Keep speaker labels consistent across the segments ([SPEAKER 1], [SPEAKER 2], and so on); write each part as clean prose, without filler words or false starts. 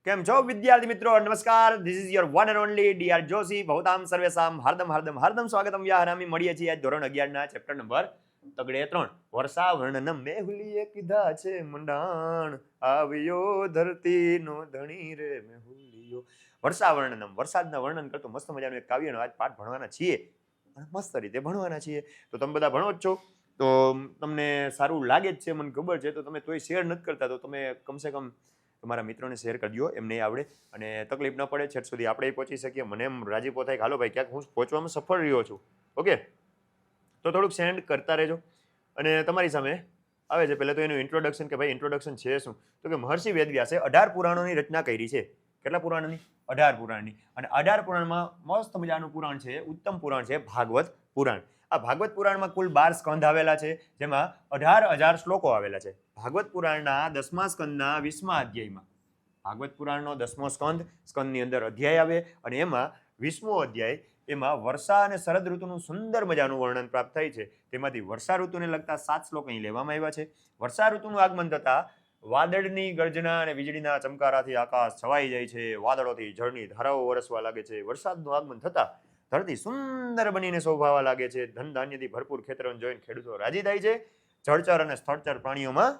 [SPEAKER 1] કેમ છો વિદ્યાર્થી મિત્રો? નમસ્કાર. This is your one and only DR Joshi. ભવતામ સર્વેસામ હાર્દમ હાર્દમ હાર્દમ સ્વાગતમ. યાર મળીએ છીએ આજ ધોરણ 11 ના ચેપ્ટર નંબર તગડે 3 વર્ષા વર્ણનમ મેહુલીએ કીધા છે મંડાણ આવ્યો ધરતીનો ધણી રે મેહુલિયો. વર્ષા વર્ણનમ, વરસાદના વર્ણન કરતો મસ્ત મજાનું એક કાવ્યનો આજ પાઠ ભણવાના છીએ અને મસ્ત રીતે ભણવાના છીએ. તો તમે બધા ભણો જ છો તો તમને સારું લાગે જ છે, મને ખબર છે. તો તમે તોય શેર નથી કરતા, તો તમે કમસે કમ તમારા મિત્રોને શેર કરજો, એમને આવડે અને તકલીફ ન પડે, છેટ સુધી આપણે પહોંચી શકીએ. મને એમ રાજીપો થાય કે હાલો ભાઈ ક્યાંક હું પહોંચવામાં સફળ રહ્યો છું. ઓકે, તો થોડુંક સેન્ડ કરતા રહેજો. અને તમારી સામે આવે છે પહેલાં તો એનું ઇન્ટ્રોડક્શન, કે ભાઈ ઇન્ટ્રોડક્શન છે શું? તો કે મહર્ષિ વેદવ્યાસે 18 પુરાણોની રચના કરી છે. કેટલા પુરાણોની? 18 પુરાણની. અને 18 પુરાણમાં મસ્ત મજાનું પુરાણ છે, ઉત્તમ પુરાણ છે ભાગવત પુરાણ. આ ભાગવત પુરાણમાં કુલ 12 સ્કંધ આવેલા છે, જેમાં 18,000 શ્લોકો આવેલા છે. ભાગવત પુરાણના 10મા સ્કંદના 20મા અધ્યાયમાં, ભાગવત પુરાણનો 10મો સ્કંદની અંદર અધ્યાય આવે અને એમાં 20મો અધ્યાય, એમાં વર્ષા અને શરદ ઋતુનું સુંદર મજાનું વર્ણન પ્રાપ્ત થાય છે. તેમાંથી વર્ષા ઋતુને લગતા 7 શ્લોક અહીં લેવામાં આવ્યા છે. વર્ષા ઋતુનું આગમન થતા વાદળની ગર્જના અને વીજળીના ચમકારાથી આકાશ છવાઈ જાય છે. વાદળોથી જળની ધારાઓ વરસવા લાગે છે. વરસાદનું આગમન થતા ધરતી સુંદર બનીને શોભાવા લાગે છે. ધન ધાન્યથી ભરપૂર ખેતરોને જોઈને ખેડૂતો રાજી થાય છે. જળચર અને સ્થળચર પ્રાણીઓમાં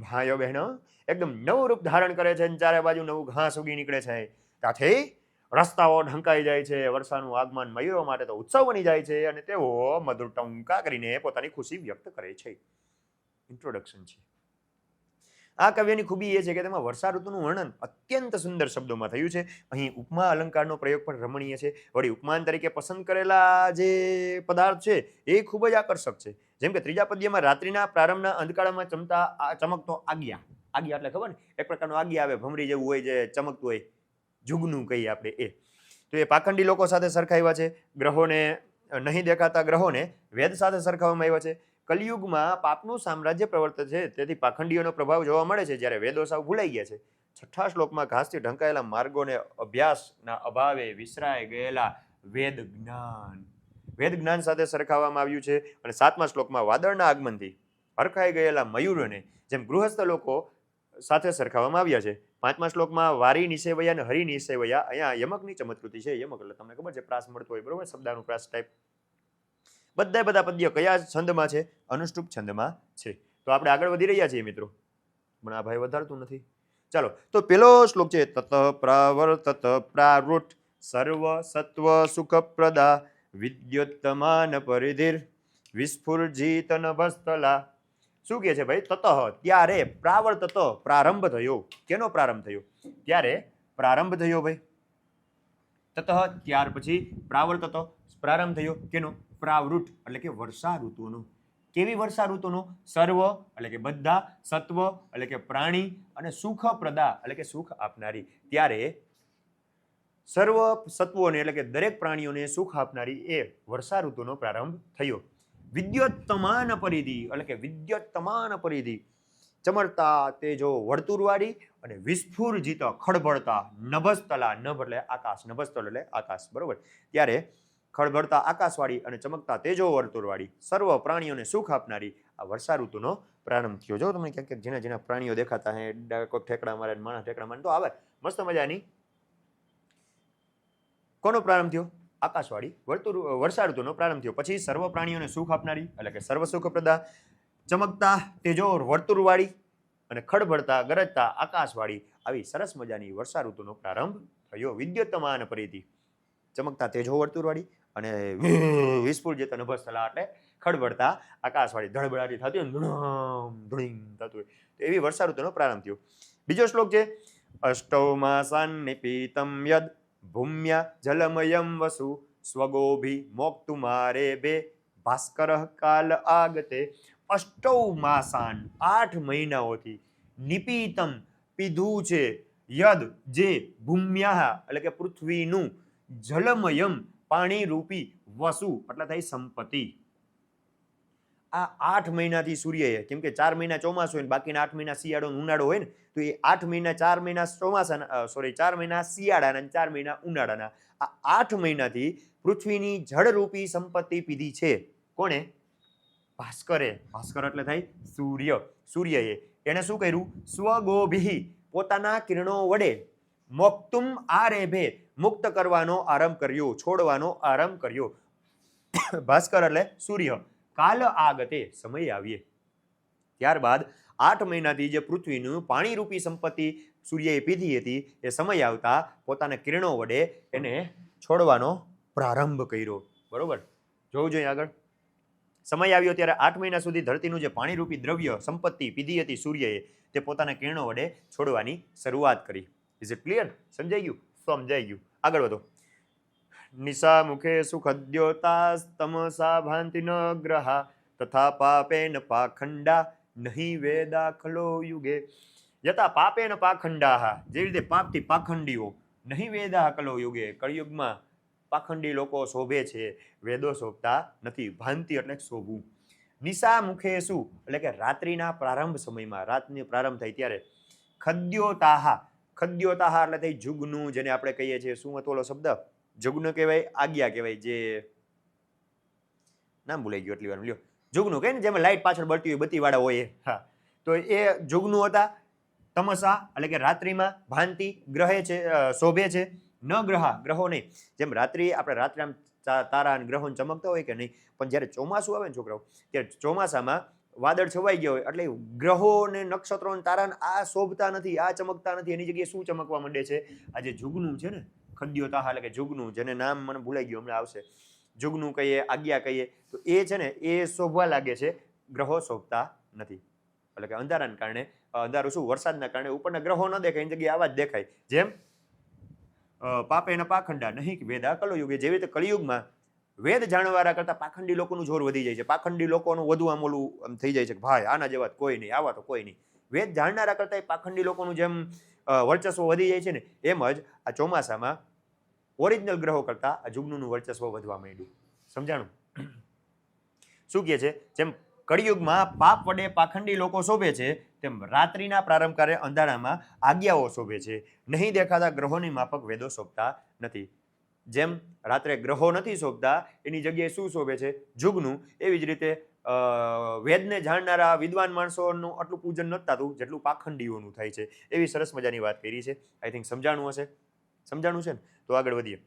[SPEAKER 1] ભાઈઓ બહેનો એકદમ નવું રૂપ ધારણ કરે છે. ચારે બાજુ નવું ઘાસ ઉગી નીકળે છે. ત્યાંથી રસ્તાઓ ઢંકાઈ જાય છે. વર્ષાનું આગમન મયુરો માટે તો ઉત્સવ બની જાય છે અને તેઓ મધુર ટંકા કરીને પોતાની ખુશી વ્યક્ત કરે છે. ઇન્ટ્રોડક્શન છે. આ કાવ્યની ખૂબી એ છે કે તેમાં વર્ષા ઋતુનું વર્ણન અત્યંત સુંદર શબ્દોમાં થયું છે. અહીં ઉપમા અલંકારનો પ્રયોગ પણ રમણીય છે. વળી ઉપમાન તરીકે પસંદ કરેલા જે પદાર્થ છે એ ખૂબ જ આકર્ષક છે. જેમ કે ત્રીજા પદ્યમાં રાત્રિના પ્રારંભના અંધકારામાં ચમકતો આગિયા. આગિયા એટલે ખબર ને, એક પ્રકારનું આગિયા આવે, ભમરી જેવું હોય, જે ચમકતું હોય, જુગનું કહીએ આપણે એ. તો એ પાખંડી લોકો સાથે સરખાવ્યા છે. ગ્રહોને નહીં દેખાતા ગ્રહોને વેદ સાથે સરખાવવામાં આવ્યા છે. કલિયુગમાં પાપનું સામ્રાજ્ય પ્રવર્તે છે, તેથી પાખંડીઓનો પ્રભાવ જોવા મળે છે, જ્યારે વેદો સાવ ભૂલાઈ ગયા છે. 6થા શ્લોકમાં ઘાસથી ઢંકાયેલા માર્ગોને અભ્યાસના અભાવે વિસરાઈ ગયેલા વેદ જ્ઞાન સાથે સરખાવવામાં આવ્યું છે. અને 7મા શ્લોકમાં વાદળના આગમનથી હરખાઈ ગયેલા મયુરોને જેમ ગૃહસ્થ લોકો સાથે સરખાવવામાં આવ્યા છે. 5મા શ્લોકમાં વારી નિષેવયા અને હરિ નિષેવયા, અહીંયા યમકની ચમત્કૃતિ છે. યમક એટલે તમને ખબર છે, પ્રાસ મળતો હોય, બરોબર, શબ્દાનું પ્રાસ ટાઈપ. બધા પદ્યો કયા છંદમાં છે? અનુષ્ટુપ છંદમાં છે. તો આપણે આગળ વધી રહ્યા છીએ મિત્રો, પણ આ ભાઈ વધારતું નથી. ચાલો, તો પેલો શ્લોક છે તત પ્રાવર્તત પ્રાવૃટ સર્વ સત્વ સુખપ્રદા વિદ્યોત્તમાન પરિધિર વિસ્ફુરજીત નભસ્થલા. શું કહે છે ભાઈ? તત ત્યારે, પ્રાવર્તત પ્રારંભ થયો. કેનો પ્રારંભ થયો? ત્યારે પ્રારંભ થયો ભાઈ. તત ત્યાર પછી, પ્રાવર્તત પ્રારંભ થયો. કેનો? પ્રાવૃટ એટલે કે વર્ષા ઋતુનો. કેવી વર્ષા ઋતુનો? સર્વ એટલે કે બધા, સત્વ એટલે કે પ્રાણી, અને સુખપ્રદા એટલે કે સુખ આપનારી. ત્યારે સર્વ સત્વોને એટલે કે દરેક પ્રાણીઓને સુખ આપનારી એ વર્ષા ઋતુનો પ્રારંભ થયો. વિદ્યોત્તમાન પરિધિ એટલે કે વિદ્યોત્તમાન પરિધિ, ચમરતા તેજો વર્તુળવાળી અને વિસ્ફુરજિત ખળભળતા નભસ્થલા, નભ એટલે આકાશ, નભસ્થળ એટલે આકાશ, બરોબર. ત્યારે ખળભળતા આકાશવાળી અને ચમકતા તેજો વર્તુળવાળી સર્વ પ્રાણીઓને સુખ આપનારી આ વર્ષા ઋતુનો પ્રારંભ થયો. જો તમને ક્યાંક ઝીણા ઝીણા પ્રાણીઓ દેખાતા હે, કોઈ ઠેકડા મારે, માણસ ઠેકડા મારે, તો આવે મસ્ત મજાની. કોનો પ્રારંભ થયો? આકાશવાળી વર્ષા ઋતુનો પ્રારંભ થયો. પછી સર્વ પ્રાણીઓને સુખ આપનારી એટલે કે સર્વ સુખપ્રદા, ચમકતા તેજો વર્તુળવાળી અને ખળભળતા ગરજતા આકાશવાળી આવી સરસ મજાની વર્ષા ઋતુનો પ્રારંભ થયો. વિદ્યોત્તમાન પરિધિ, ચમકતા તેજો વર્તુળવાળી અને વિસ્ફુરજિત નભસ્થલા એટલે ખળભળતા આકાશવાળી, ધડબડાટી થતી હોય, ધૂણીમ થતું હોય, તો એવી વર્ષા ઋતુનો પ્રારંભ થયો. બીજો શ્લોક છે અષ્ટૌ માસાન નિપીતમ યદ ભૂમ્યા જલમયમ વસુ સ્વગોભી મોક્તુ મારે બે ભાસ્કર કાલ આગતે. અષ્ટૌ માસાન 8 મહિનાઓથી, નિપીતમ પીધું છે, યદ જે, ભૂમ્યા એટલે કે પૃથ્વીનું, જલમયમ પાણી રૂપી, વસુ એટલે થાય સંપત્તિ. આ 8 મહિનાથી સૂર્યએ, કેમ કે 4 મહિના ચોમાસું હોય ને બાકીના 8 મહિના શિયાળો ઉનાળો હોય ને, તો એ 8 મહિના, 4 મહિના ચોમાસાના, 4 મહિના શિયાળાના અને 4 મહિના ઉનાળાના, આ 8 મહિનાથી પૃથ્વીની જળરૂપી સંપત્તિ પીધી છે. કોણે? ભાસ્કરે. ભાસ્કર એટલે થાય સૂર્ય. સૂર્યએ એને શું કર્યું? સ્વગોભી પોતાના કિરણો વડે મોક્તુમ આરેભે મુક્ત કરવાનો આરંભ કર્યો, છોડવાનો આરંભ કર્યો. ભાસ્કર એટલે સૂર્ય. કાલ આગતે સમય આવીએ. ત્યારબાદ 8 મહિનાથી જે પૃથ્વીનું પાણીરૂપી સંપત્તિ સૂર્યએ પીધી હતી એ સમય આવતા પોતાના કિરણો વડે એને છોડવાનો પ્રારંભ કર્યો. બરોબર, જોવું જોઈએ આગળ. સમય આવ્યો ત્યારે 8 મહિના સુધી ધરતીનું જે પાણીરૂપી દ્રવ્ય સંપત્તિ પીધી હતી સૂર્યએ તે પોતાના કિરણો વડે છોડવાની શરૂઆત કરી. Is it clear? સમજાઈ ગયું? સમજાઈ ગયું. આગળ વધો. નિશા મુખે સુખદ્યોતા તમસા ભાંતિ ન ગ્રહા તથા પાપેન પાખંડા નહીં વેદા ખલો યુગે. યથા પાપેન પાખંડા, જેવી રીતે પાપથી પાખંડીઓ, નહીં વેદા ખલો યુગે, કળિયુગમાં પાખંડી લોકો શોભે છે, વેદો શોભતા નથી. ભાંતિ એટલે શોભવું. નિશા મુખે શું એટલે કે રાત્રિના પ્રારંભ સમયમાં, રાતની પ્રારંભ થાય ત્યારે ખદ્યોતાહા, ખદ્યોતાહા એટલે થઈ જુગનું, જેને આપણે કહીએ છીએ શું હતો ઓલો શબ્દ? જુગ્ન કહેવાય, આજ્ઞા કહેવાય, જે નામ ભૂલાઈ ગયું એટલી વાર લ્યો. જુગનું કહે ને જેમાં લાઈટ પાછળ બળતી હોય, બત્તી વાળા હોય. હા, તો એ જુગનું હતા. તમસા એટલે કે રાત્રિમાં, ભાંતિ ગ્રહે છે, શોભે છે, ન ગ્રહા ગ્રહો નહીં. જેમ રાત્રિ આપણે રાત્રે આમ તારા અને ગ્રહો ચમકતા હોય કે નહીં, પણ જ્યારે ચોમાસું આવે ને છોકરાઓ, ત્યારે ચોમાસામાં વાદળ છવાઈ ગયા હોય એટલે ગ્રહો ને નક્ષત્રો ને તારા આ શોભતા નથી, આ ચમકતા નથી. એની જગ્યાએ શું ચમકવા માંડે છે? આ જે જુગનું છે ને, ખદ્યોતાહ એટલે કે જુગનું, જેને નામ મને ભૂલાઈ ગયું, હમણાં આવશે. જુગનું કહીએ, આજ્ઞા કહીએ, તો એ છે ને એ શોભવા લાગે છે, ગ્રહો શોભતા નથી. એટલે કે અંધારાના કારણે, અંધારું શું વરસાદના કારણે ઉપરના ગ્રહો ન દેખાય, એની જગ્યાએ આવા જ દેખાય. જેમ પાપેના પાખંડા નહીં વેદા કલયુગે, જેવી રીતે કળિયુગમાં વેદ જાણવાળા કરતા પાખંડી લોકોનું જોર વધી જાય છે. પાખંડી લોકોનું વધુ આમ ઓલું થઈ જાય છે કે ભાઈ આના જેવા કોઈ નહીં, આવા તો કોઈ નહીં. વેદ જાણનારા કરતા પાખંડી લોકોનું જેમ વર્ચસ્વ વધી જાય છે ને, એમ જ આ ચોમાસામાં ઓરિજિનલ ગ્રહો કરતા આ જુગનું વર્ચસ્વ વધવા માંડ્યું. સમજાણું? શું કહે છે? જેમ કળિયુગમાં પાપ વડે પાખંડી લોકો શોભે છે, તેમ રાત્રિના પ્રારંભકારે અંધારામાં આજ્ઞાઓ શોભે છે. નહીં દેખાતા ગ્રહોની માફક વેદો શોભતા નથી. જેમ રાત્રે ગ્રહો નથી શોભતા, એની જગ્યાએ શું શોભે છે? જુગનું. એવી જ રીતે વેદને જાણનારા વિદ્વાન માણસોનું આટલું પૂજન નથી થતું જેટલું પાખંડીઓનું થાય છે. એવી સરસ મજાની વાત કરી છે. આઈ થિંક સમજાણું હશે. સમજાણું છે ને? તો આગળ વધીએ.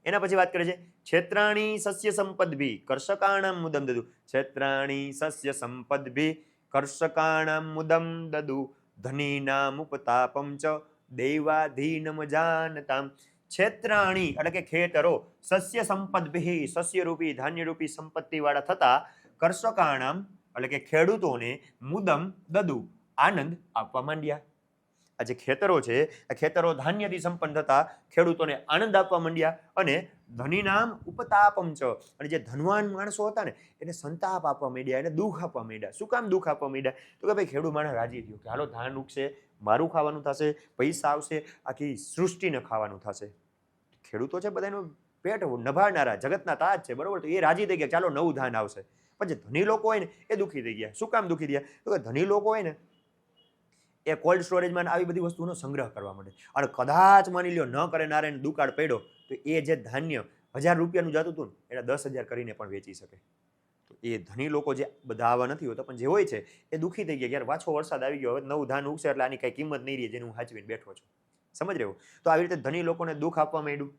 [SPEAKER 1] એના પછી વાત કરે છે ક્ષેત્રાણી સસ્ય સંપદભી કર્ષકાણામ મુદમ દદુ. ક્ષેત્રાણી સસ્ય સંપદભી કર્ષકાણામ મુદમ દદુ ધનીનામ ઉપતાપમ ચ દૈવાધીનમ જાનતામ. ક્ષેત્રાણી એટલે કે ખેતરો, સસ્ય સંપદભી સસ્યરૂપી ધાન્યરૂપી સંપત્તિ વાળા થતા, કર્ષકાણામ એટલે કે ખેડૂતોને મુદમ દદુ આનંદ આપવા માંડ્યા. આ જે ખેતરો છે, આ ખેતરો ધાન્યથી સંપન્ન થતા ખેડૂતોને આનંદ આપવા માંડ્યા. અને ધનીનામ ઉપતાપમ ચ, અને જે ધનવાન માણસો હતા ને એને સંતાપ આપવા માંડ્યા, એને દુઃખ આપવા માંડ્યા. શું કામ દુઃખ આપવા માંડ્યા? તો કે ભાઈ ખેડૂત માણસ રાજી થયો કે હાલો ધાન ઉગશે, મારું ખાવાનું થશે, પૈસા આવશે, આખી સૃષ્ટિને ખાવાનું થશે. ખેડૂતો છે બધાનું પેટ નભાડનારા, જગતના તાજ છે, બરોબર? તો એ રાજી થઈ ગયા, ચાલો નવું ધાન આવશે. પણ જે ધની લોકો હોય ને એ દુઃખી થઈ ગયા. શું કામ દુઃખી થયા? તો કે ધની લોકો હોય ને એ કોલ્ડ સ્ટોરેજમાં આવી બધી વસ્તુનો સંગ્રહ કરવા માંડે. અને કદાચ માની લ્યો ન કરે નારાયણ દુકાળ પડ્યો તો એ જે ધાન્ય 1000 રૂપિયાનું જતું હતું ને એને 10,000 કરીને પણ વેચી શકે. તો એ ધની લોકો જે બધા આવા નથી હોતા પણ જે હોય છે એ દુઃખી થઈ ગયા, યાર પાછો વરસાદ આવી ગયો, હવે નવું ધાન ઉગશે એટલે આની કઈ કિંમત નહીં રહી જેને હું હાચવીને બેઠો છું. સમજ રહ્યો? તો આવી રીતે ધની લોકોને દુઃખ આપવા માંડ્યું.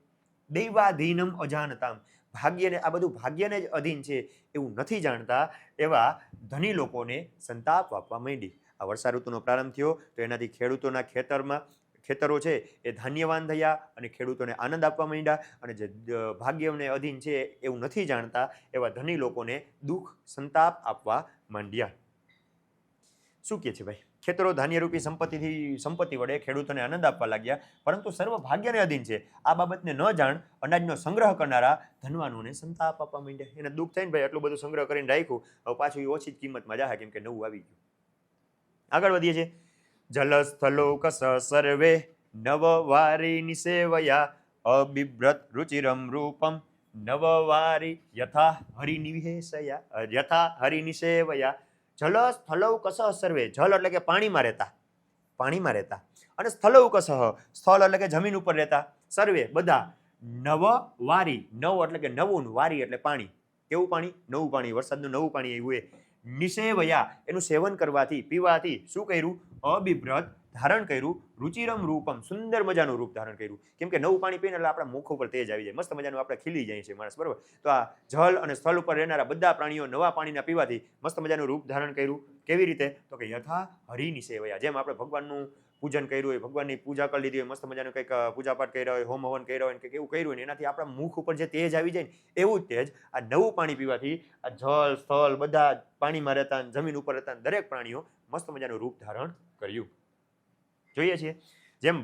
[SPEAKER 1] દૈવાધીનમ અજાનતામ, ભાગ્યને, આ બધું ભાગ્યને જ અધીન છે એવું નથી જાણતા એવા ધની લોકોને સંતાપ આપવા માંડી. આ વર્ષા ઋતુનો પ્રારંભ થયો તો એનાથી ખેડૂતોના ખેતરો છે એ ધાન્યવાન થયા અને ખેડૂતોને આનંદ આપવા માંડ્યા. અને જે ભાગ્યને અધીન છે એવું નથી જાણતા એવા ધની લોકોને દુઃખ સંતાપ આપવા માંડ્યા. શું કહે છે ભાઈ? ખેતરો ધાન્યરૂપી સંપત્તિ વડે ખેડૂતોને આનંદ આપવા લાગ્યા, પરંતુ સર્વ ભાગ્યને અધીન છે. આ બાબતને ન જાણ અનાજનો સંગ્રહ કરનારા ધનવાનોને સંતાપ આપવા માંડ્યા. એને દુઃખ થઈને ભાઈ આટલું બધું સંગ્રહ કરીને રાખ્યું, હવે પાછું એ ઓછી જ કિંમતમાં જાય કેમ કે નવું આવી ગયું. આગળ વધીએ છીએ. જલસ્થલોકસ સર્વે નવવારી નિસેવયા અબિભ્રત રુચિરમ રૂપમ નવવારી યથા હરિનિવેશયા યથા હરિનિસેવયા. જલ સ્થલૌકસ સર્વે, જલ એટલે કે પાણીમાં રહેતા, અને સ્થલૌકસ સ્થળ એટલે કે જમીન ઉપર રહેતા, સર્વે બધા, નવવારી, નવ એટલે કે નવું, વારી એટલે પાણી. કેવું પાણી? નવું પાણી, વરસાદનું નવું પાણી આવ્યું એ. નિસેવયા એનું સેવન કરવાથી, પીવાથી શું કર્યું? અબિભ્રત ધારણ કર્યું, રુચિરમ રૂપમ, સુંદર મજાનું રૂપ ધારણ કર્યું. કેમ કે નવું પાણી પીને એટલે આપણા મુખ ઉપર તેજ આવી જાય, મસ્ત મજાનું આપણે ખીલી જાય છે માણસ, બરોબર. તો આ જળ અને સ્થળ ઉપર રહેનારા બધા પ્રાણીઓ નવા પાણીના પીવાથી મસ્ત મજાનું રૂપ ધારણ કર્યું. કેવી રીતે? તો કે યથા હરિની સેવયા, જેમ આપણે ભગવાનનું પૂજન કર્યું હોય, ભગવાનની પૂજા કરી લીધી હોય, મસ્ત મજાનું કંઈક પૂજાપાઠ કર્યા હોય, હોમ હવન કર્યા હોય, કંઈક એવું કર્યું હોય ને એનાથી આપણા મુખ ઉપર જે તેજ આવી જાય ને એવું જ તેજ આ નવું પાણી પીવાથી આ જળ સ્થળ બધા પાણીમાં રહેતા, જમીન ઉપર રહેતા દરેક પ્રાણીઓ મસ્ત મજાનું રૂપ ધારણ કર્યું. જોઈએ છીએ જેમ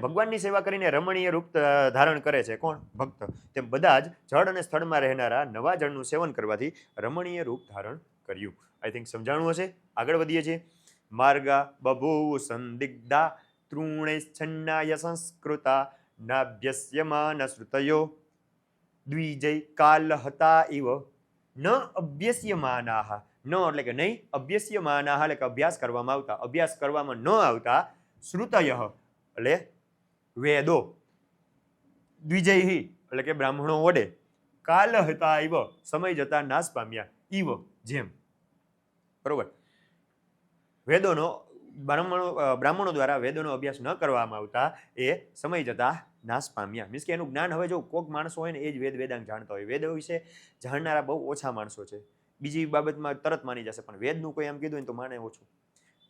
[SPEAKER 1] ભગવાનની સેવા કરીને રમણીય રૂપ ધારણ કરે છે કોણ? ભક્ત. તેમ બધા જ જળ અને સ્થળમાં રહેનારા નવા જળનું સેવન કરવાથી રમણીય રૂપ ધારણ કર્યું. આઈ થિંક સમજાણું હશે. આગળ વધીએ છીએ. માર્ગા બભૂવ સંદિગ્ધા તૃણૈશ્છન્નાય સંસ્કૃતા નાભ્યસ્યમાન શ્રુતયો દ્વિજય કાલહતા ઇવ ન અભ્યસ્યમાનાહ. ન એટલે કે નહીં, અભ્યસ્યમાનાહ એટલે કે અભ્યાસ કરવામાં આવતા, અભ્યાસ કરવામાં ન આવતા, શ્રુતય એટલે વેદો, દ્વિજયહિ એટલે કે બ્રાહ્મણો વડે, કાલહતા ઇવ સમય જતા નાશ પામ્યા, ઇવ જેમ, બરોબર. વેદોનો બ્રાહ્મણો દ્વારા વેદોનો અભ્યાસ ન કરવામાં આવતા એ સમય જતા નાશ પામ્યા. મીન્સ કે એનું જ્ઞાન હવે જો કોઈક માણસો હોય ને એ જ વેદાંગ જાણતા હોય. વેદ વિશે જાણનારા બહુ ઓછા માણસો છે. બીજી બાબતમાં તરત માની જશે, પણ વેદનું કોઈ એમ કીધું હોય તો માને ઓછું.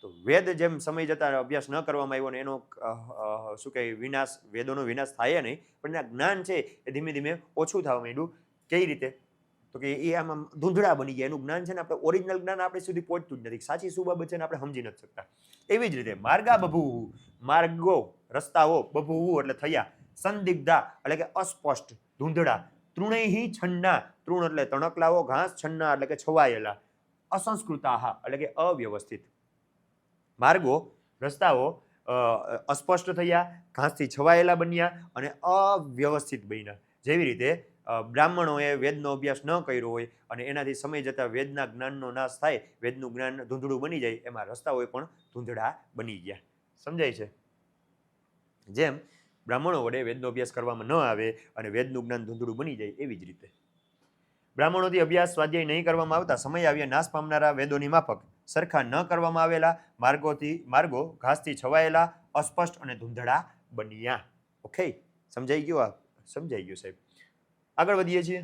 [SPEAKER 1] તો વેદ જેમ સમય જતા અભ્યાસ ન કરવામાં આવ્યો ને એનો શું કહે વિનાશ, વેદોનો વિનાશ થાય નહીં, પણ એના જ્ઞાન છે એ ધીમે ધીમે ઓછું થવા માંડ્યું. કઈ રીતે? તો કે એ આમ ધૂંધળા બની ગયા. એનું જ્ઞાન છે ને આપણે ઓરિજિનલ જ્ઞાન આપણી સુધી પહોંચતું જ નથી. સાચી શું બાબત છે ને આપણે સમજી નથી શકતા. એવી જ રીતે માર્ગા બભૂ, માર્ગો રસ્તાઓ, બભૂ એટલે થયા, સંદિગ્ધા એટલે કે અસ્પષ્ટ, ધૂંધળા, તૃણૈહિ છન્ના, તૃણ એટલે તણકલાઓ, ઘાસ, છન્ના એટલે કે છવાયેલા, અસંસ્કૃતાહ એટલે કે અવ્યવસ્થિત. માર્ગો રસ્તાઓ અસ્પષ્ટ થયા, ઘાસથી છવાયેલા બન્યા અને અવ્યવસ્થિત બન્યા. જેવી રીતે બ્રાહ્મણોએ વેદનો અભ્યાસ ન કર્યો હોય અને એનાથી સમય જતા વેદના જ્ઞાનનો નાશ થાય, વેદનું જ્ઞાન ધૂંધળું બની જાય, એમાં રસ્તાઓ પણ ધૂંધળા બની ગયા. સમજાય છે? જેમ બ્રાહ્મણો વડે વેદનો અભ્યાસ કરવામાં ન આવે અને વેદનું જ્ઞાન ધૂંધળું બની જાય, એવી જ રીતે બ્રાહ્મણોથી અભ્યાસ સ્વાધ્યાય નહીં કરવામાં આવતા સમય આવ્યા નાશ પામનારા વેદોની માફક સરખા ન કરવામાં આવેલા માર્ગો ઘાસથી છવાયેલા, અસ્પષ્ટ અને ધૂંધળા બન્યા. ઓકે, સમજાઈ ગયું? આ સમજાઈ ગયું સાહેબ. આગળ વધીએ છીએ.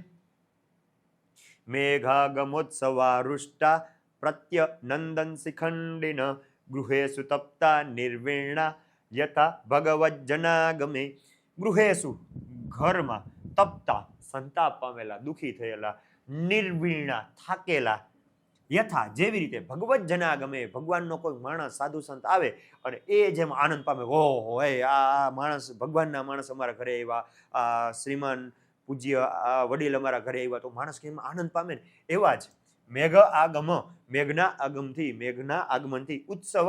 [SPEAKER 1] મેઘાગમોત્સવા રુષ્ટા પ્રત્ય નંદન શિખંડિન ગૃહેસુ તપ્તા નિર્વીણા યથા ભગવત જનાગમે. ગૃહેસુ ઘરમાં, તપ્તા સંતાપ પામેલા, દુઃખી થયેલા, નિર્વીણા થાકેલા, યથા જેવી રીતે ભગવત જનાગમે ભગવાનનો કોઈ માણસ સાધુ સંત આવે અને એ જેમ આનંદ પામે, ઓહો હે આ માણસ ભગવાનના માણસ અમારા ઘરે આવ્યા, આ શ્રીમાન પૂજ્ય આ વડીલ અમારા ઘરે આવ્યા, તો માણસ કેમ આનંદ પામે ને એવા જ મેઘના આગમનથી ઉત્સવ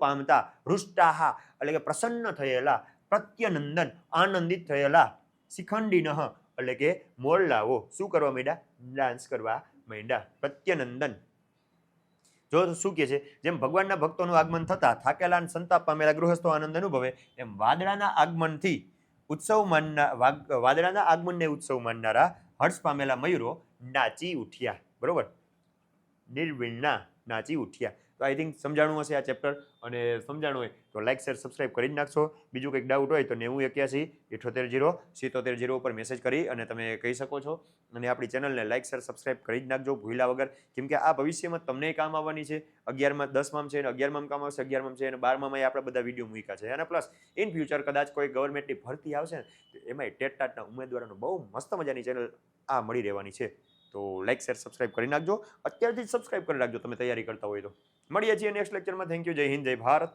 [SPEAKER 1] પામતા, હૃષ્ટાહા એટલે કે પ્રસન્ન થયેલા, પ્રત્યનંદન આનંદિત થયેલા, શિખંડિનઃ એટલે કે મોરલાઓ શું કરવા માંડ્યા? ડાન્સ કરવા માંડ્યા. પ્રત્યનંદન જો શું કે છે, જેમ ભગવાનના ભક્તોનું આગમન થતા થાકેલા અને સંતાપ પામેલા ગૃહસ્થો આનંદ અનુભવે, એમ વાદળાના આગમનને ઉત્સવ માનનારા હર્ષ પામેલા મયુરો નાચી ઉઠ્યા. બરોબર, નિર્વિણના નાચી ઉઠ્યા. તો આઈ થિંક સમજાણું હશે આ ચેપ્ટર, અને સમજાણું હોય તો લાઈક શેર સબસ્ક્રાઇબ કરી જ નાખશો. બીજું કંઈક ડાઉટ હોય તો 9081780770 ઉપર મેસેજ કરી અને તમે કહી શકો છો. અને આપણી ચેનલને લાઈક શેર સબસ્ક્રાઇબ કરી જ નાખજો ભૂલ્યા વગર, કેમ કે આ ભવિષ્યમાં તમને કામ આવવાની છે. 11માં 10માં છે, 11માં કામ આવશે, 11માં છે અને 12માં આપણે બધા વિડીયો મૂક્યા છે. અને પ્લસ ઇન ફ્યુચર કદાચ કોઈ ગવર્મેન્ટની ભરતી આવશે ને એમાં ટેટ ટાટના ઉમેદવારોનો બહુ મસ્ત મજાની ચેનલ આ મળી રહેવાની છે. તો લાઈક શેર સબસ્ક્રાઇબ કરી નાખજો. અત્યારથી જ સબસ્ક્રાઇબ કરી નાખજો તમે તૈયારી કરતા હોય તો. મળીએ છીએ નેક્સ્ટ લેક્ચરમાં. Thank you. જય હિન્દ, જય ભારત.